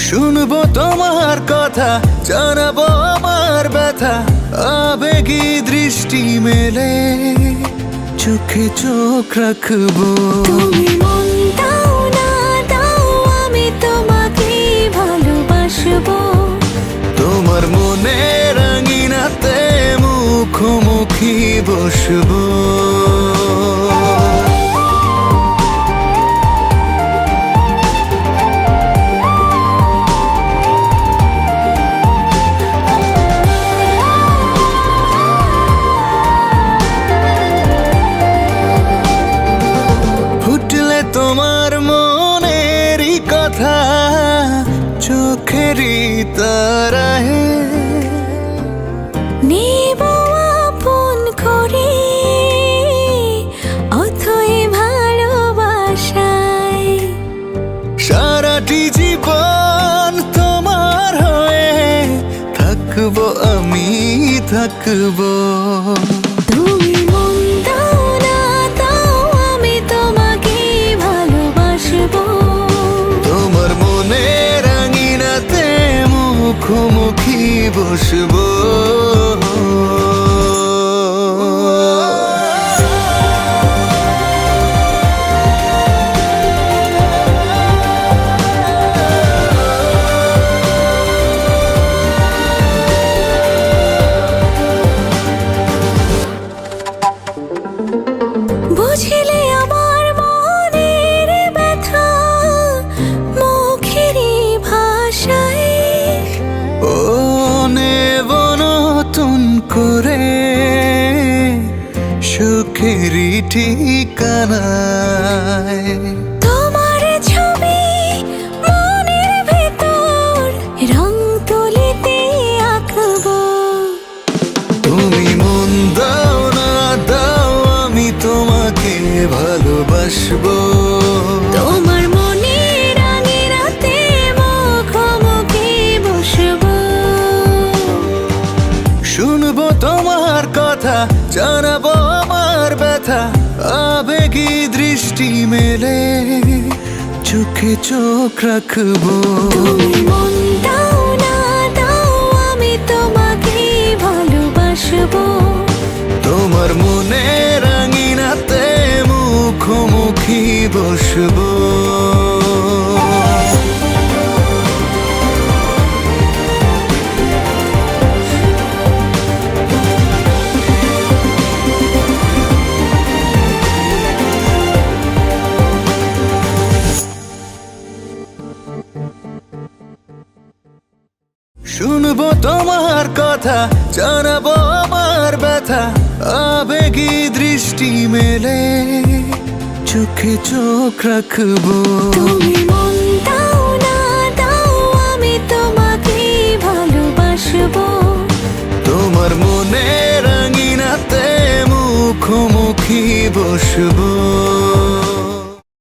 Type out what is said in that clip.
শুনবো তোমার কথা, জানাবো আমার ব্যথা, আবেগী দৃষ্টি মেলে চোখে চোখ রাখবো। তুমি মন দাও না দাও, আমি তোমাকে ভালোবাসবো। তোমার মনে রাঙিনাতে মুখোমুখি বসবো। তোমার মনেরই কথা চোখেরই তারাহে নেব আপন করে অথই ভালোবাসায়। সারাটি জীবন তোমার হয়ে থাকবো, আমি থাকবো। তুমি মন দাও না দাও, আমি তোমাকে ভালোবাসবো। তোমার মনে রাঙিনাতে মুখোমুখি বসবো। বুঝলে আমার মনের ব্যথা মুখেরই ভাষায়। ও নেব নতুন করে সুখেরই ঠিকানায়। তোমার ছবি মনের ভেতর রং তুলিতে আঁকবো। তুমি মন দাও না দাও, আমি তোমাকে ভালোবাসবো। তোমার মনে রাঙিনাতে মুখোমুখি বসবো। শুনবো তোমার কথা, জানাবো আমার ব্যথা, আবেগী দৃষ্টি মেলে চোখে চোখ রাখবো। তুমি মন দাও না দাও, আমি তোমাকে ভালোবাসবো। তোমার মনে রাঙিনাতে মুখোমুখি বসবো। শুনবো তোমার কথা, জানাবো আমার ব্যথা, আবেগী দৃষ্টি মেলে চোখে চোখ রাখবো। তুমি মন দাও না দাও, আমি তোমাকে ভালোবাসবো। তোমার মনে রাঙিনাতে মুখোমুখি বসবো।